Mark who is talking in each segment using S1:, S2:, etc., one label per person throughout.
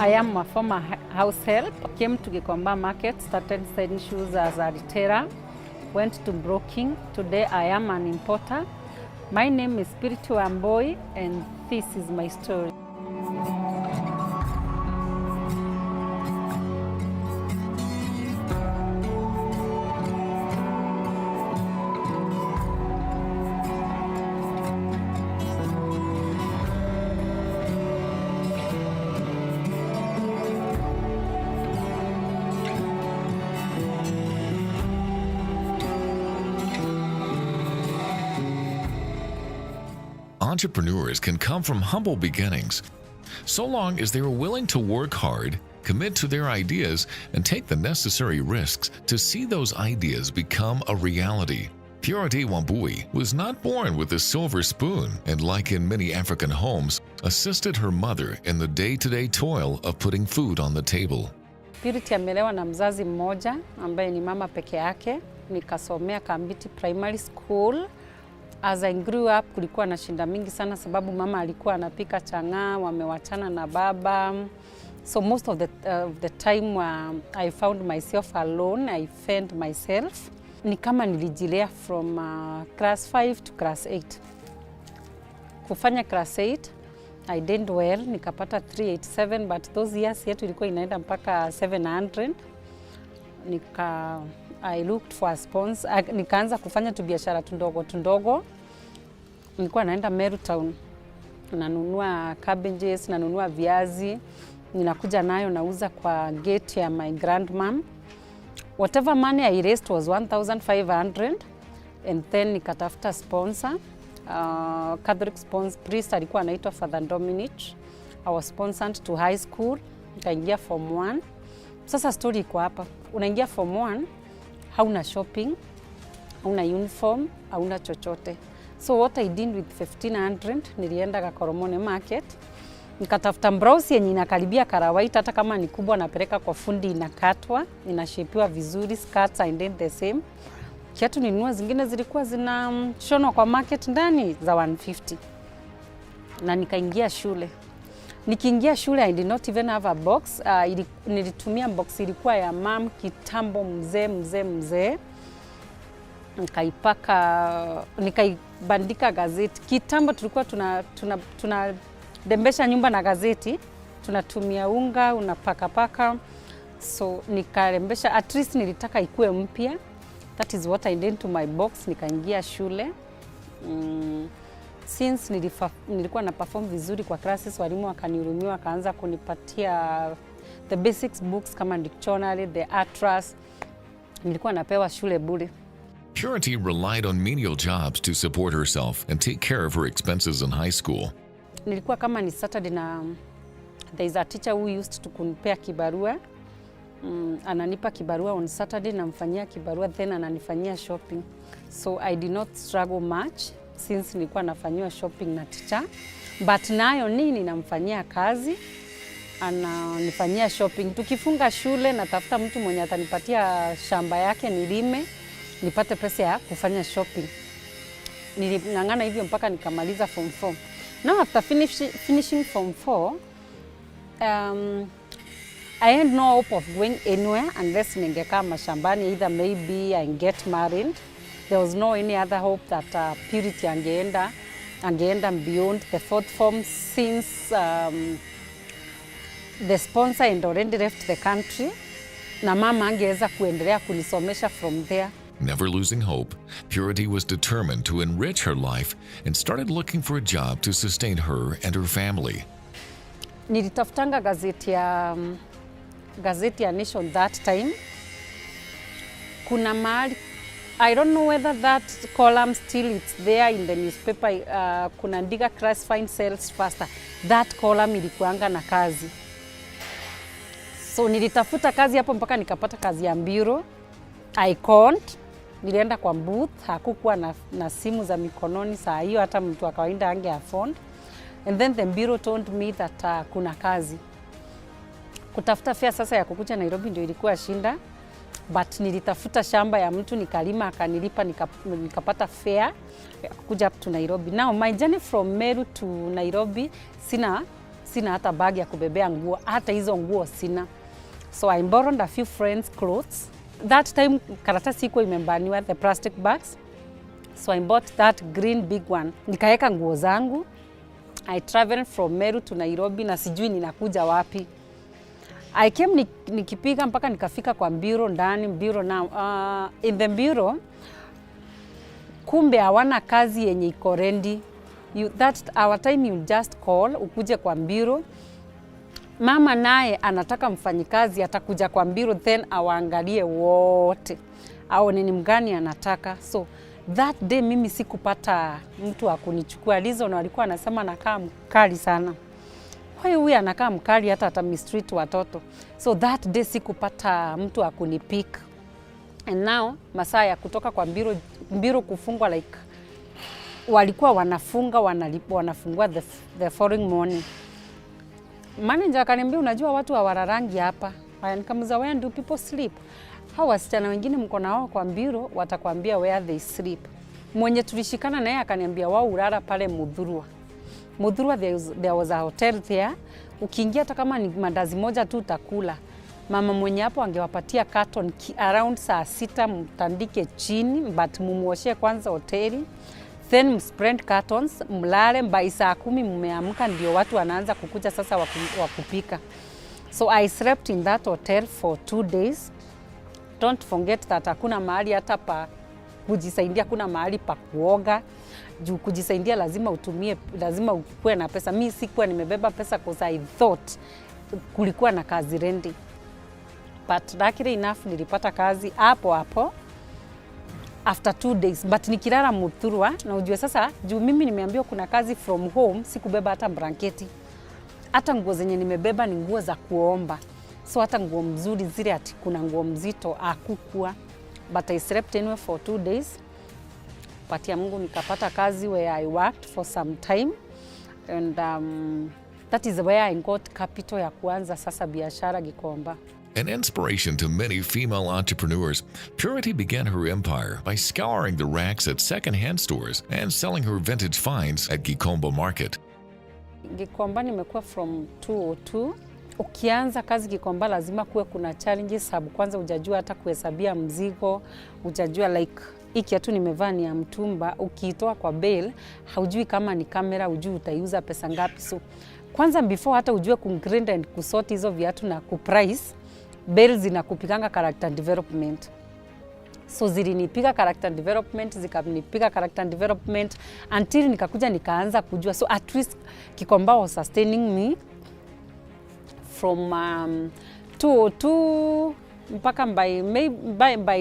S1: I am a former house help. Came to Gikomba market, started selling shoes as a retailer, went to broking. Today I am an importer. My name is Spiritu Amboi and this is my story.
S2: Entrepreneurs can come from humble beginnings, so long as they are willing to work hard, commit to their ideas, and take the necessary risks to see those ideas become a reality. Purity Wambui was not born with a silver spoon and, like in many African homes, assisted her mother in the day-to-day toil of putting food on the table.
S1: Purity amelewa na mzazi mmoja ambaye ni mama peke yake. Nikasomea Kambiti Primary School. As I grew up, kulikuwa na shinda mingi sana sababu mama alikuwa anapika chang'aa, wamewachana na baba. So most of the time I found myself alone, I fend myself. Ni kama nilijilea from class 5 to class 8. Kufanya class 8, I did well, nikapata 387, but those years yetu ilikuwa inaenda mpaka 700. I looked for a sponsor. Nikaanza kufanya tu biashara tundogo. Nilikuwa naenda Meru Town. Nanunua cabbages, nanunua viazi. Ninakuja nayo nauza kwa gate ya my grandmom. Whatever money I raised was 1,500. And then nikatafuta sponsor. Catholic sponsor priest alikuwa anaitwa Father Dominic. I was sponsored to high school. Nikaingia form 1. Sasa story iko hapa. Unaingia form 1. Hauna shopping, hauna uniform, hauna chochote. So what I did with 1,500, nilienda Kakoromone market, nikatafuta blouse yenye inakaribia karawaita, hata kama ni kubwa napeleka kwa fundi inakatwa, inashepiwa vizuri, skirts I did the same. Kiatu ninunua zingine zilikuwa zinashonwa kwa market ndani za 150. Na nikaingia shule. Nikiingia shule I did not even have a box. Nilitumia box ilikuwa ya mom kitambo mzee. Nikaibandika gazeti. Kitambo tulikuwa tunadembesha nyumba na gazeti. Tunatumia unga, unapaka. So nikarembesha, at least nilitaka ikue mpya. That is what I did to my box. Nikaingia shule. Since nilikuwa na perform vizuri kwa classes, walimu wakanihurumia, wakaanza kunipatia the basics books kama dictionary, the atlas. Nilikuwa napewa shule bure.
S2: Purity relied on menial jobs to support herself and take care of her expenses in high school.
S1: Nilikuwa kama ni Saturday na there is a teacher who used to kunipea kibarua. Ananipa kibarua on Saturday, namfanyia kibarua, then ananifanyia shopping. So I did not struggle much since nilikuwa nafanywa shopping na teacher. But nayo nini namfanyia kazi, ananifanyia shopping. Tukifunga shule natafuta mtu mwenye atanipatia shamba yake nilime, nipate pesa ya kufanya shopping. Niling'ang'ana hivyo mpaka nikamaliza form 4. Now after finishing form 4, I had no hope of going anywhere unless ningekaa mashambani, either maybe I get married. There was no any other hope that Purity angeenda beyond the 4th form since the sponsor had already left the country. Na mama angeweza kuendelea kunisomesha from there.
S2: Never losing hope, Purity was determined to enrich her life and started looking for a job to sustain her and her family.
S1: Nilitafutanga gazeti ya Nation that time. Kuna mahali, I don't know whether that column still it's there in the newspaper, kuna ndiga classified sales faster. That column ilikuanga na kazi. So nilitafuta kazi hapo mpaka nikapata kazi ya bureau. I called, nilienda kwa booth, hakukuwa na simu za mikononi saa hiyo, hata mtu wa kawaida ange afford. And then the bureau told me that kuna kazi. Kutafuta fare sasa ya kukuja Nairobi ndio ilikuwa shinda. But nilitafuta shamba ya mtu nikalima, akanilipa, nikapata fare ya kukuja up to Nairobi. Now my journey from Meru to Nairobi, sina sina hata bag ya kubebea nguo, hata hizo nguo sina. So I borrowed a few friends clothes. That time karatasi iko imembaniwa, the plastic bags. So I bought that green big one. Nikaeka nguo zangu. I traveled from Meru to Nairobi na sijui ninakuja wapi. I came nikipiga mpaka nikafika kwa bureau ndani, bureau now. In the bureau, kumbe hawana kazi yenye iko ready. That our time you just call, ukuje kwa bureau. Mama naye anataka mfanyikazi atakuja kwa bureau then awaangalie wote. Aone ni mgani anataka. So that day mimi sikupata mtu wa kunichukua. Reason walikuwa anasema anakaa mkali sana. Huyu anakaa mkali hata mistreat watoto. So that day sikupata mtu wa kunipick. And now masaa ya kutoka kwa bureau kufungwa like walikuwa wanafunga wanafungua the following morning. Manager akaniambia unajua watu hawararangi hapa. Nikamuuliza where do people sleep? Hao wasichana wengine mko nao kwa bureau watakwambia where they sleep. Mwenye tulishikana naye akaniambia wao ulala pale Mudhurwa. Mudhurwa there was a hotel there. Ukiingia hata kama ni mandazi moja tu utakula. Mama mwenye hapo angewapatia carton around saa 6 mtandike chini but mumuoshe kwanza hoteli. Then mspread cartons, mlale by saa 10 mmeamka ndio watu wanaanza kukuja sasa wakupika. So I slept in that hotel for 2 days. Don't forget that hakuna mahali hata pa kujisaidia, kuna mahali pa kuoga. Juu kujisaidia lazima ukue na pesa. Mimi sikuwa nimebeba pesa because I thought kulikuwa na kazi rendi. But luckily enough nilipata kazi hapo after 2 days. But nikilala Mudhurwa na ujue sasa juu mimi nimeambiwa kuna kazi from home, sikubeba hata blanketi. Hata nguo zenye nimebeba ni nguo za kuomba. So hata nguo mzuri zile ati kuna nguo mzito akukua. But I slept anyway for 2 days. Patia Mungu nikapata kazi where I worked for some time. And that is where I got capital ya kuanza sasa biashara Gikomba.
S2: An inspiration to many female entrepreneurs, Purity began her empire by scouring the racks at second-hand stores and selling her vintage finds at Gikomba Market.
S1: Gikomba nimekuwa from 202. Ukianza kazi Gikomba lazima kuwe kuna challenges, sababu kwanza hujajua hata kuhesabia mzigo, hujajua like hii kiatu nimevaa ni ya mtumba, ukiitoa kwa bail haujui kama ni kamera, hujui utaiuza pesa ngapi. So kwanza before hata ujue kungrind and kusort hizo viatu na kuprice, bail zinakupiganga character development. So zilinipiga character development, zikanipiga character development until nikakuja nikaanza kujua. So at least Gikomba was sustaining me from 202 mpaka by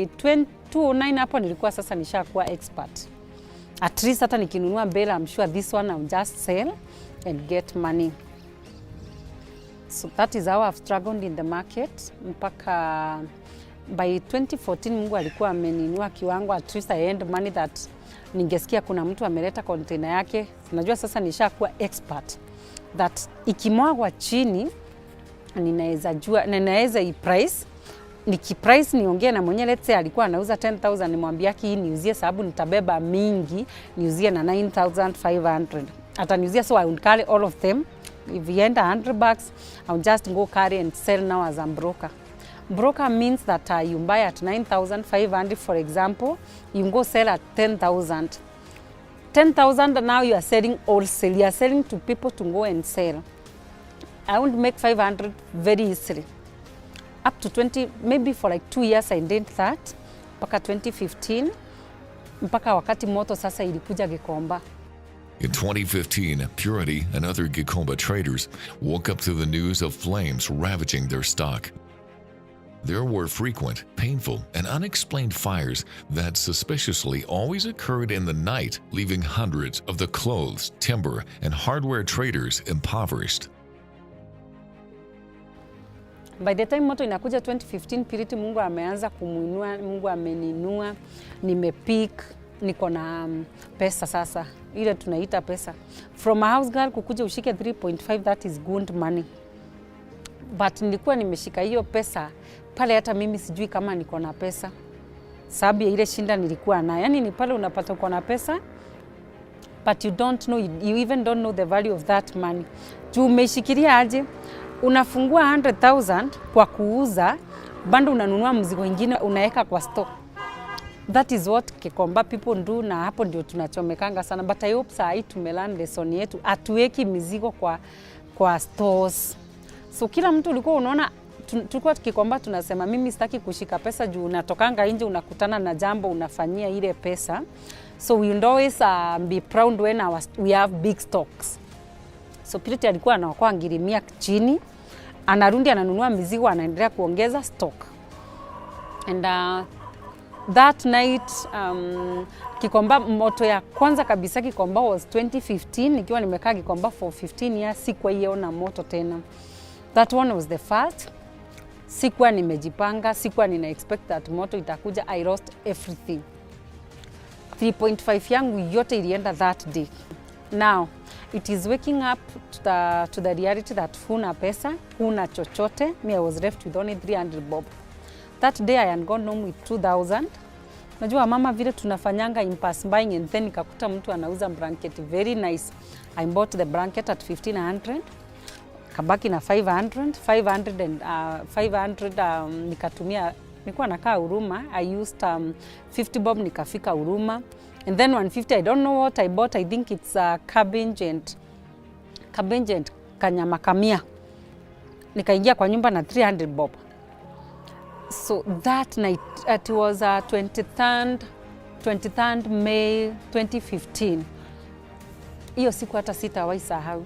S1: 2009 hapo nilikuwa sasa nishakuwa expert. At least hata nikinunua bail, I'm sure this one I'll just sell and get money. So that is how I've struggled in the market mpaka by 2014 Mungu alikuwa ameninua kiwango, at least I earned money that ningesikia kuna mtu ameleta container yake. Najua sasa nishakuwa expert that ikimwagwa chini ninaweza i-price. Nikiprice niongee na mwenye, let's say alikuwa anauza 10,000, nimwambia hii niuzie sababu nitabeba mingi, niuzie na 9,500. Ataniuzia, so I will carry all of them. If you enter 100 bucks, I will just go carry and sell now as a broker. Broker means that you buy at 9,500, for example, you go sell at 10,000. 10,000 now you are selling wholesale. You are selling to people to go and sell. I would make 500 very easily. Up to 20, maybe for like 2 years I did that. Mpaka 2015, mpaka wakati moto sasa ilikuja Gikomba.
S2: In 2015, Purity and other Gikomba traders woke up to the news of flames ravaging their stock. There were frequent, painful, and unexplained fires that suspiciously always occurred in the night, leaving hundreds of the clothes, timber, and hardware traders impoverished.
S1: By the time moto inakuja 2015, Purity Mungu ameanza kumuinua, Mungu ameninua, nimepick, niko na pesa sasa. Ile tunaita pesa. From a house girl kukuja ushike 3.5, that is good money. But nilikuwa nimeshika hiyo pesa, pale hata mimi sijui kama niko na pesa. Sababu ya ile shinda nilikuwa na. Yaani ni pale unapata uko na pesa, but you don't know, you even don't know the value of that money. Juu umeshikilia aje, unafungua 100,000 kwa kuuza, bado unanunua mzigo ingine unaweka kwa stock. That is what Gikomba people do, na hapo ndio tunachomekanga sana. But I hope saa hii tumelearn lesson yetu, atuweki mizigo kwa stores. So kila mtu ulikuwa unaona, tulikuwa Gikomba tunasema mimi sitaki kushika pesa juu unatokanga nje unakutana na jambo unafanyia ile pesa. So we will always be proud when we have big stocks. So Purity alikuwa anaokoa ngirimia chini, anarundi ananunua mizigo, anaendelea kuongeza stock. And that night Gikomba, moto ya kwanza kabisa Gikomba was 2015. Nikiwa nimekaa Gikomba for 15 years, sikuwa iona moto tena. That one was the first. Sikuwa nimejipanga, sikuwa nina expect that moto itakuja. I lost everything. 3.5 yangu yote ilienda that day. Now, it is waking up to the reality that huna pesa, huna chochote. Me, I was left with only 300 bob. That day I had gone home with 2,000. Najua mama vile tunafanyanga impulse buying, and then nikakuta mtu anauza blanket very nice. I bought the blanket at 1,500. Kabaki na 500 nikatumia, nilikuwa nakaa Huruma. I used 50 bob nikafika Huruma. And then 150, I don't know what I bought. I think it's cabbage and kanyama kamia. Nikaingia kwa nyumba na 300 bob. So that night, it was 23rd May 2015. Hiyo siku hata sitawahi sahau.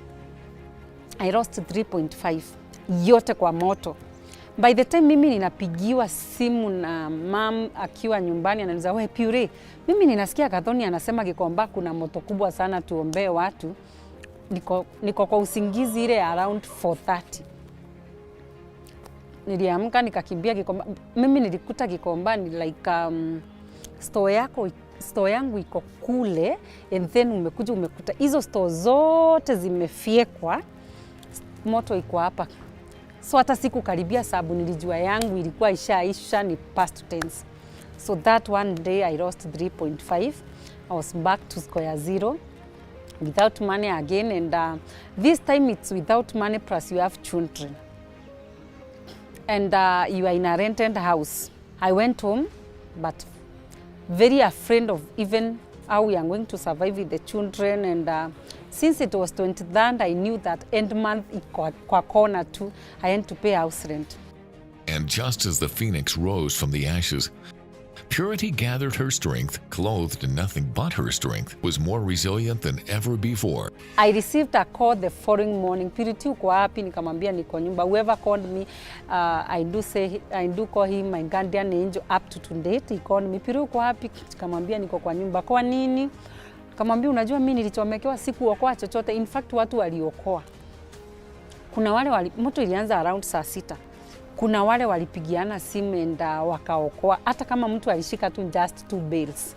S1: I lost 3.5 yote kwa moto. By the time mimi ninapigiwa simu na mom akiwa nyumbani, ananiuliza, "Wewe Pure, mimi ninasikia Gathoni anasema Gikomba kuna moto kubwa sana, tuombee watu." Niko kwa usingizi ile around 4:30. Niliamka nikakimbia Gikomba. Mimi nilikuta Gikomba ni like store yangu iko kule, and then umekuta hizo store zote zimefiekwa, moto iko hapa. So hata siku karibia sababu nilijua yangu ilikuwa ishaisha, ni past tense. So that one day I lost 3.5. I was back to square zero without money again, and this time it's without money plus you have children. And you are in a rented house. I went home, but very afraid of even how we are going to survive with the children. And since it was 23rd, I knew that end month kwa corner too, I had to pay house rent.
S2: And just as the phoenix rose from the ashes, Purity gathered her strength, clothed in nothing but her strength, was more resilient than ever before.
S1: I received a call the following morning. Purity, uko wapi? Nikamwambia niko nyumba. Whoever called me, I do call him my guardian angel up to today. He called me, Purity, uko wapi? Nikamwambia niko kwa nyumba. Kwa nini? Nikamwambia unajua mimi nilichomekewa, sikuokoa chochote. In fact watu waliokoa. Kuna wale moto ilianza around saa 6. Kuna wale walipigiana simu and wakaokoa. Hata kama mtu alishika tu just 2 bales.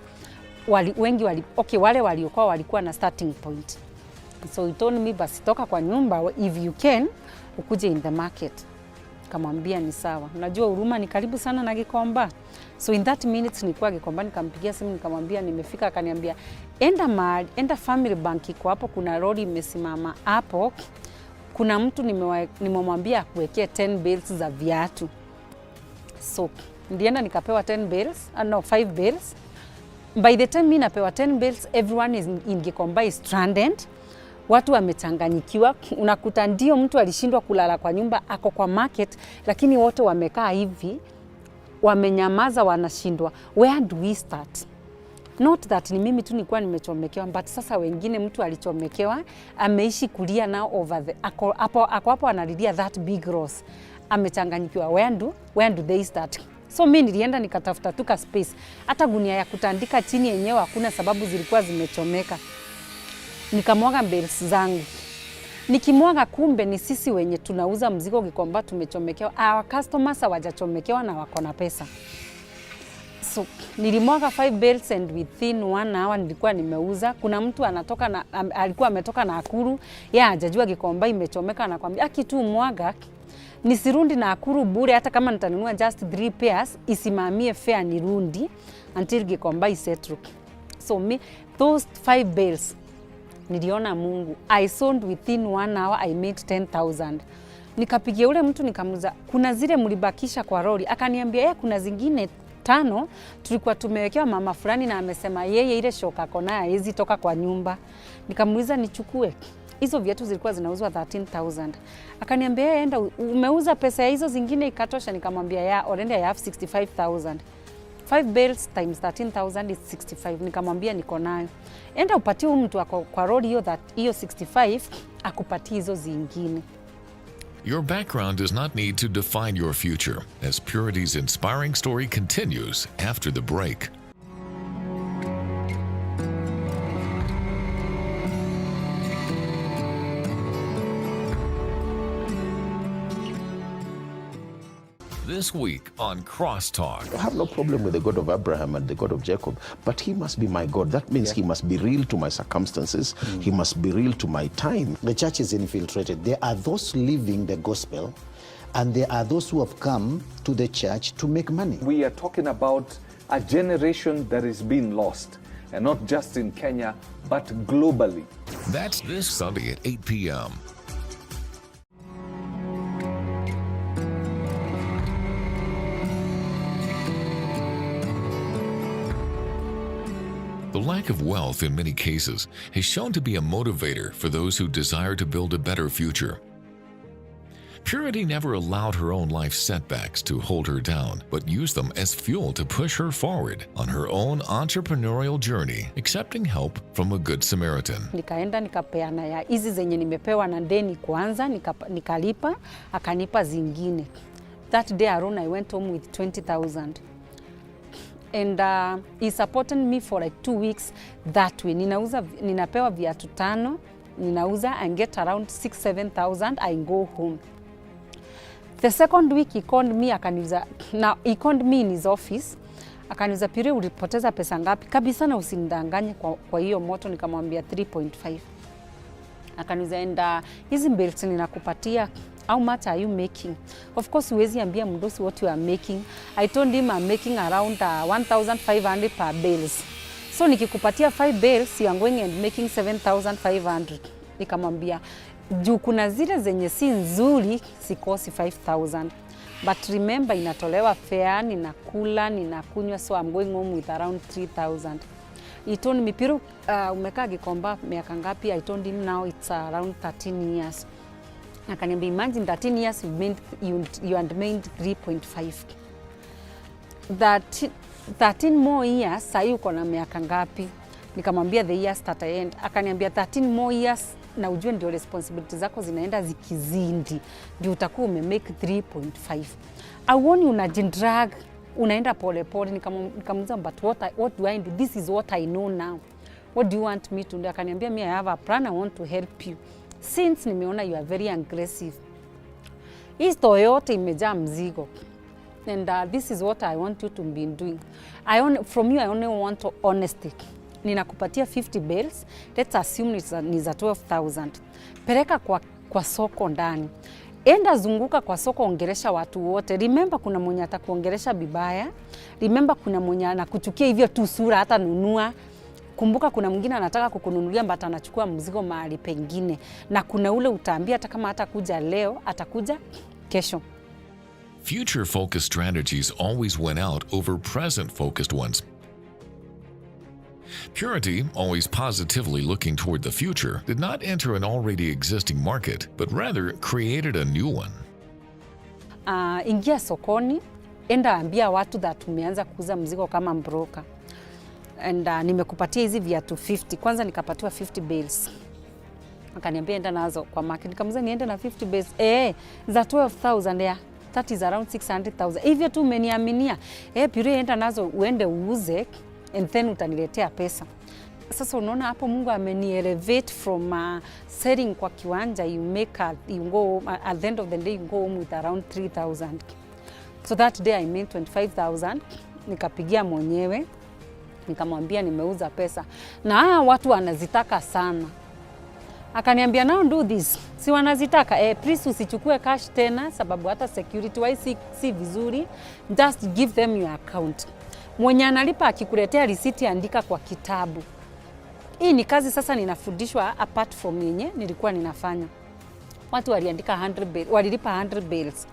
S1: Wale waliokoa walikuwa na starting point. So he told me, basi toka kwa nyumba, if you can, ukuje in the market. Kamwambia ni sawa. Unajua Huruma ni karibu sana na Gikomba. So in that minutes nilikuwa Gikomba, nikampigia simu nikamwambia nimefika. Akaniambia enda Family Bank iko hapo, kuna lori imesimama hapo. Kuna mtu nimemwambia akuwekee 10 bales za viatu. So ndienda nikapewa 5 bales. By the time mimi napewa 10 bales, everyone is in Gikomba is stranded. Watu wamechanganyikiwa. Unakuta ndio mtu alishindwa kulala kwa nyumba, ako kwa market, lakini wote wamekaa hivi, wamenyamaza, wanashindwa. Where do we start? Not that ni mimi tu nilikuwa nimechomekewa, but sasa wengine mtu alichomekewa, ameishi kulia now over the hapo analilia that big loss. Amechanganyikiwa. Where do they start? So mimi nilienda nikatafuta tuka space. Hata gunia ya kutandika chini yenyewe hakuna sababu zilikuwa zimechomeka. Nikamwaga bales zangu. Nikimwaga, kumbe ni sisi wenye tunauza mzigo Gikomba tumechomekewa. Our customers hawajachomekewa na wako na pesa. So nilimwaga 5 bales and within 1 hour nilikuwa nimeuza. Kuna mtu alikuwa ametoka na Nakuru, yeye hajajua Gikomba imechomeka, anakuambia akitu mwaga nisirundi na Nakuru bure, hata kama nitanunua just 3 pairs isimamie fair nirundi until Gikomba is settled. So those 5 bales niliona Mungu. I sold within 1 hour, I made 10,000. Nikapigia ule mtu nikamuuliza, kuna zile mlibakisha kwa lori? Akaniambia kuna zingine 5 tulikuwa tumewekewa mama fulani na amesema yeye ile shoka kona haiwezi toka kwa nyumba. Nikamuuliza nichukue. Hizo viatu zilikuwa zinauzwa 13,000. Akaniambia enda umeuza pesa ya hizo zingine ikatosha. Nikamwambia already I have 65,000. 5 belts times 13,000 is 65. Nikamwambia niko nayo. Enda upatie mtu kwa lori hiyo 65 akupatie hizo zingine.
S2: Your background does not need to define your future, as Purity's inspiring story continues after the break. This week on Crosstalk.
S3: I have no problem with the God of Abraham and the God of Jacob, but he must be my God. That means he must be real to my circumstances. He must be real to my time.
S4: The church is infiltrated. There are those living the gospel, and there are those who have come to the church to make money.
S5: We are talking about a generation that is being lost, and not just in Kenya, but globally.
S2: That's this Sunday at 8 p.m. The lack of wealth in many cases has shown to be a motivator for those who desire to build a better future. Purity never allowed her own life setbacks to hold her down, but used them as fuel to push her forward on her own entrepreneurial journey, accepting help from a good Samaritan.
S1: Nikaenda nikapeana ya hizi zenye nimepewa na deni kwanza, nikalipa, akanipa zingine. That day alone I went home with 20,000. And he supported me for like 2 weeks that way. Ninapewa viatu 5, ninauza and get around 6,000-7,000, I go home. The second week he called me, he called me in his office. Akaniuliza, Pire, ulipoteza pesa ngapi? Kabisa na usinidanganye kwa hiyo moto. Nikamwambia 3.5. Akaniuliza, enda hizi belts ninakupatia, how much are you making? Of course, huwezi ambia mdosi what you are making. I told him I'm making around 1,500 per bales. So nikikupatia 5 bales, you are going and making 7,500. Nikamwambia, juu kuna zile zenye si nzuri, sikosi 5,000. But remember, inatolewa fare, ninakula, ninakunywa, so I'm going home with around 3,000. He told me, Piro, umekaa Gikomba miaka ngapi? I told him now it's around 13 years. Akaniambia, imagine 13 years you had made 3.5. 13 more years, sasa uko na miaka ngapi? Nikamwambia the years that I end. Akaniambia 13 more years na ujue ndio responsibility zako zinaenda zikizindi, ndio utakuwa umemake 3.5. Auoni unajidrag, unaenda pole pole. Nikamuuliza, but what do I do? This is what I know now. What do you want me to do? Akaniambia, me I have a plan, I want to help you. Since nimeona you are very aggressive. Hii Toyota imejaa mzigo. And this is what I want you to be doing. From you I only want honesty. Ninakupatia 50 bales. Let's assume ni za 12,000. Peleka kwa soko ndani. Enda zunguka kwa soko, ongelesha watu wote. Remember, kuna mwenye atakuongelesha bibaya. Remember, kuna mwenye anakuchukia hivyo tu sura, hata nunua. Kumbuka, kuna mwingine anataka kukununulia mbata anachukua mzigo mahali pengine. Na kuna ule utaambia hata kama hatakuja leo, atakuja kesho.
S2: Future-focused strategies always win out over present-focused ones. Purity, always positively looking toward the future, did not enter an already existing market, but rather created a new one.
S1: Ingia sokoni, enda ambia watu that umeanza kuuza mzigo kama broker. And nimekupatia hizi viatu 50. Kwanza nikapatiwa 50 bales. Akaniambia enda nazo kwa market. Nikamuuliza niende na 50 bales. Za 12,000 ya. That is around 600,000. Hivyo tu umeniaminia. Pire, enda nazo uende uuze and then utaniletea pesa. Sasa unaona hapo Mungu ameni-elevate from selling kwa kiwanja, you go at the end of the day you go home with around 3,000. So that day I made 25,000. Nikapigia mwenyewe. Nikamwambia nimeuza pesa. Na watu wanazitaka sana. Akaniambia, now do this. Si wanazitaka, please usichukue cash tena sababu hata security wise si vizuri. Just give them your account. Mwenye analipa akikuletea risiti andika kwa kitabu. hii ni kazi sasa ninafundishwa apart from yenye nilikuwa ninafanya. Watu waliandika 100 bales, walilipa 100 bales.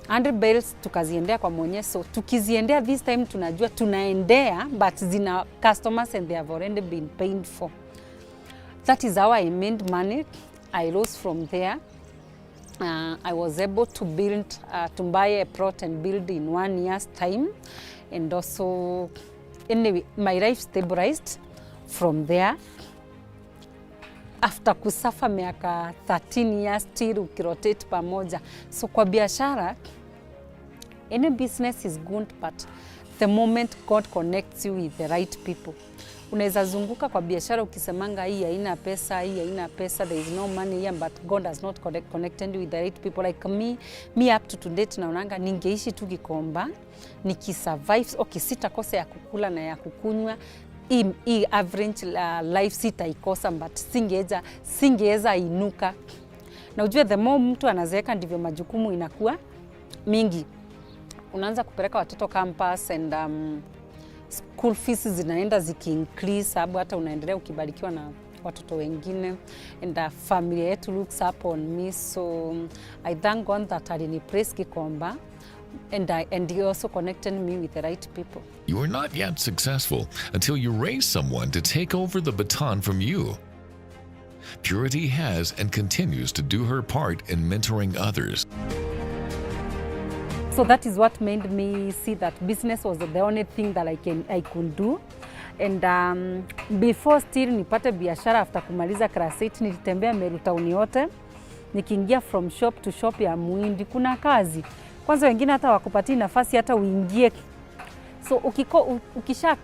S1: 100 bales tukaziendea kwa mwonyeso. Tukiziendea this time tunajua tunaendea but zina customers and they have already been paid for. That is how I made money. I rose from there. I was able to build, to buy a plot and build in 1 year's time. And also, anyway, my life stabilized from there. After kusafa miaka 13 years still ukirotate pamoja. So kwa biashara, any business is good, but the moment God connects you with the right people. Unaweza zunguka kwa biashara ukisemanga hii haina pesa, there is no money here, but God has not connected you with the right people. Like me up to today tunaonanga ningeishi tu Gikomba, nikisurvive, okay, sitakosa ya kukula na ya kukunywa, hii average life sitaikosa, but singeweza inuka. Na ujue the more mtu anazeeka ndivyo majukumu inakuwa mingi. Unaanza kupeleka watoto campus and school fees zinaenda ziki-increase, sababu hata unaendelea ukibarikiwa na watoto wengine, and the family yetu looks up on me. So I thank God that alinipraise Gikomba, and he also connected me with the right people.
S2: You are not yet successful until you raise someone to take over the baton from you. Purity has and continues to do her part in mentoring others.
S1: So that is what made me see that business was the only thing that I could do. And before still nipate biashara, after kumaliza class 8 nilitembea Meru town yote, nikiingia from shop to shop ya muhindi. Kuna kazi kwanza, wengine hata wakupatia nafasi hata uingie. So ukisha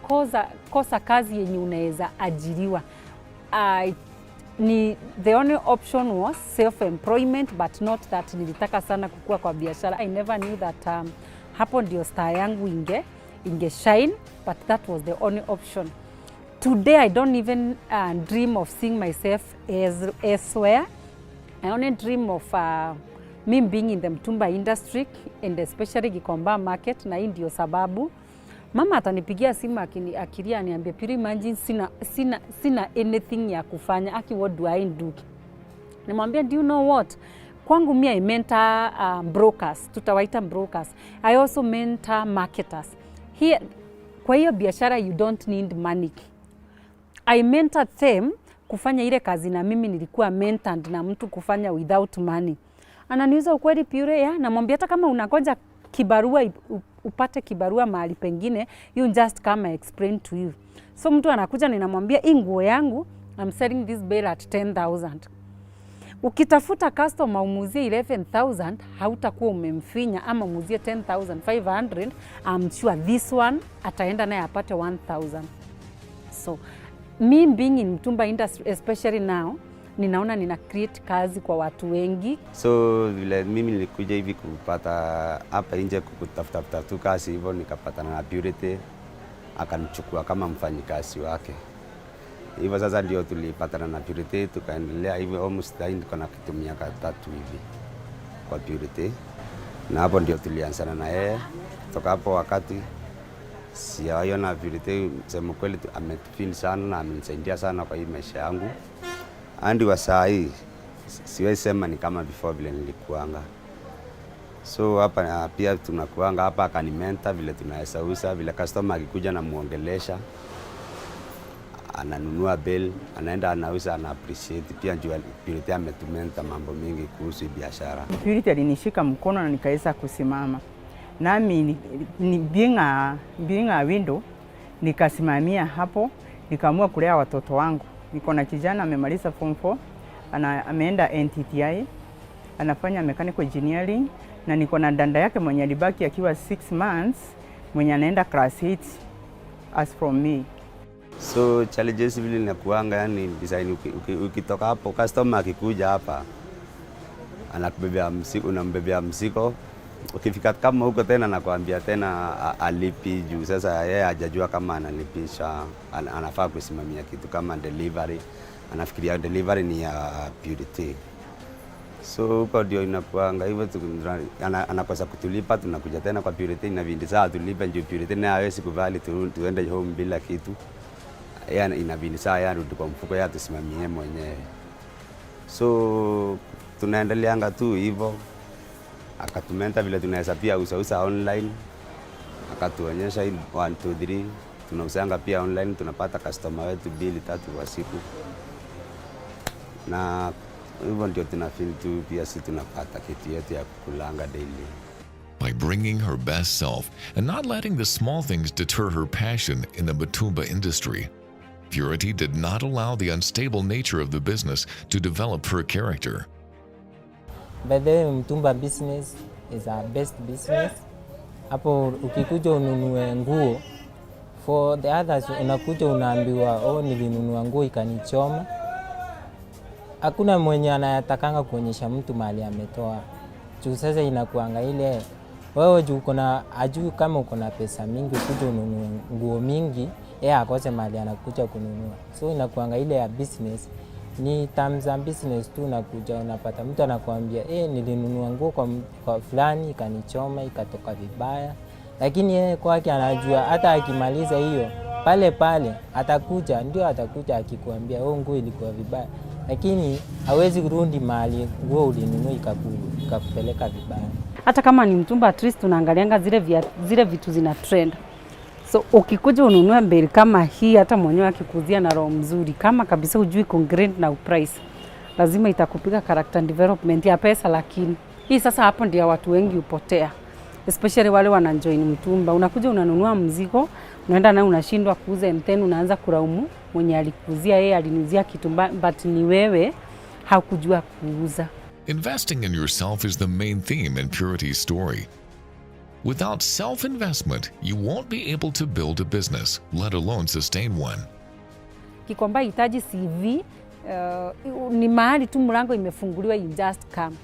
S1: kosa kazi yenye unaweza ajiriwa, the only option was self-employment, but not that nilitaka sana kukua kwa biashara. I never knew that hapo ndio star yangu inge shine, but that was the only option. Today I don't even dream of seeing myself elsewhere. I only dream of me being in the mtumba industry, and especially Gikomba market, na hii ndio sababu mama atanipigia simu akilia aniambia, Piri, imagine sina anything ya kufanya. Aki, what do I do? Nimwambia, do you know what? Kwangu mimi I mentor brokers, tutawaita brokers. I also mentor marketers. Here, kwa hiyo biashara you don't need money. I mentor them kufanya ile kazi na mimi nilikuwa mentored na mtu kufanya without money. Ananiuliza, ukweli Pure? Ya, namwambia hata kama unagoja kibarua upate kibarua mahali pengine, you just come I explain to you. So mtu anakuja ninamwambia, hii nguo yangu I'm selling this bale at 10,000. Ukitafuta customer umuzie 11,000, hautakuwa umemfinya, ama umuzie 10,500, I'm sure this one ataenda naye apate 1,000. So me being in mtumba industry especially now, ninaona nina create kazi kwa watu wengi.
S6: So vile mimi nilikuja hivi kupata hapa nje kutafuta tu kazi hivyo, nikapatana na Purity, akanichukua kama mfanyikazi wake. Hivyo sasa ndio tulipatana na Purity, tukaendelea hivyo almost niko na kitu miaka 3 hivi kwa Purity. Na hapo ndio tulianzana na yeye. Toka hapo wakati siyaona Purity, sema kweli ametufeel sana na amenisaidia sana kwa hii maisha yangu. Andi wa saa hii siwezi sema ni kama before vile nilikuanga. So hapa pia tunakuanga hapa, akanimenta vile tunaweza uza, vile customer akikuja na muongelesha, ananunua bill, anaenda anauza, ana appreciate. Pia njoo Purity ametumenta mambo mengi kuhusu biashara.
S7: Purity alinishika mkono na nikaweza kusimama. Nami being a window, nikasimamia hapo, nikaamua kulea watoto wangu. Niko na kijana amemaliza form 4, ameenda NTTI, anafanya mechanical engineering, na niko na danda yake mwenye alibaki akiwa 6 months mwenye anaenda class 8 as from me.
S6: So challenges vile ninakuanga, yani design ukitoka hapo customer akikuja hapa anakubebea mzigo, unambebea mzigo. Ukifika kama huko tena nakwambia tena alipi juu sasa yeye hajajua kama analipisha, anafaa kusimamia kitu kama delivery, anafikiria delivery ni ya Purity. So huko ndio inakuanga hivyo, anakosa kutulipa, tunakuja tena kwa Purity na vindi saa tulipe juu Purity na hawezi kubali tuende home bila kitu. inabidi saa yarudi kwa mfuko yake tusimamie mwenyewe. So tunaendeleanga tu hivyo, akatumenta vile tunaweza pia usa online, akatuonyesha 1 2 3 tunausanga pia online, tunapata customer wetu 2-3 kwa siku, na hivyo ndio tunafeel tu pia sisi tunapata kitu yetu ya kulanga daily.
S2: By bringing her best self and not letting the small things deter her passion in the mitumba industry, Purity did not allow the unstable nature of the business to develop her character.
S8: By the way, mtumba business is our best business. Hapo ukikuja ununue nguo, for the others unakuja unaambiwa oh, nilinunua nguo ikanichoma. Hakuna mwenye anayatakanga kuonyesha mtu mali ametoa. Juu sasa inakuanga ile wewe juu kuna ajui kama uko na pesa mingi ukuje ununue nguo mingi, yeye akose mali anakuja kununua. So inakuanga ile ya business. Ni terms of business tu, unakuja unapata mtu anakuambia nilinunua nguo kwa fulani ikanichoma ikatoka vibaya, lakini yeye kwake anajua hata akimaliza hiyo pale pale atakuja akikuambia nguo ilikuwa vibaya, lakini hawezi kurudi mahali nguo ulinunua ikakupeleka vibaya.
S1: Hata kama ni mtumba, at least tunaangalianga zile vitu zina trend. So ukikuja ununue mbele kama hii, hata mwenyewe akikuzia na roho mzuri, kama kabisa hujui congruent na price, lazima itakupiga character development ya pesa. Lakini hii sasa, hapo ndio watu wengi upotea, especially wale wanajoin mtumba. Unakuja unanunua mzigo, unaenda na unashindwa kuuza, and then unaanza kulaumu mwenye alikuzia, yeye alinuzia kitu but ni wewe hakujua kuuza.
S2: Investing in yourself is the main theme in Purity's story. Without self-investment, you won't be able to build a business, let alone sustain one.
S1: Kikomba hitaji CV, ni mahali tu mlango imefunguliwa, you just come.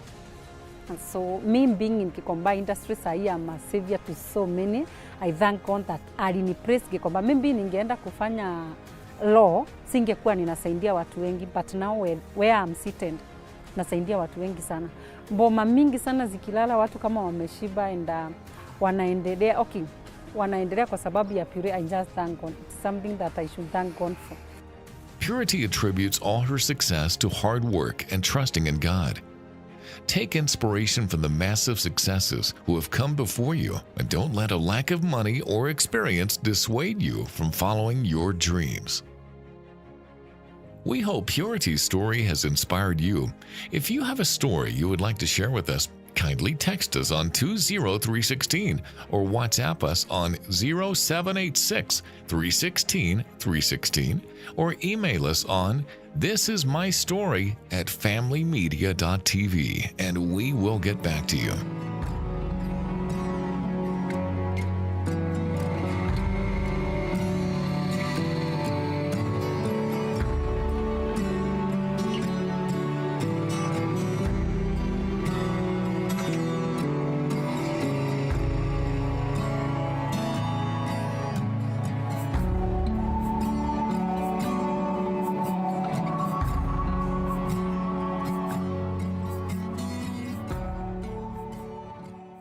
S1: So me being in Kikomba industry, I am a savior to so many. I thank God that alinipraise Kikomba. Mimi ningeenda kufanya law, singekuwa ninasaidia watu wengi, but now where I'm seated, nasaidia watu wengi sana. Mboma mingi sana zikilala watu kama wameshiba and wanaendelea kwa sababu ya Purity. I just thank God. It's something that I should thank God for.
S2: Purity attributes all her success to hard work and trusting in God. Take inspiration from the massive successes who have come before you, and don't let a lack of money or experience dissuade you from following your dreams. We hope Purity's story has inspired you. If you have a story you would like to share with us, kindly text us on 20316 or WhatsApp us on 0786 316 316 or email us on thisismystory@familymedia.tv, and we will get back to you.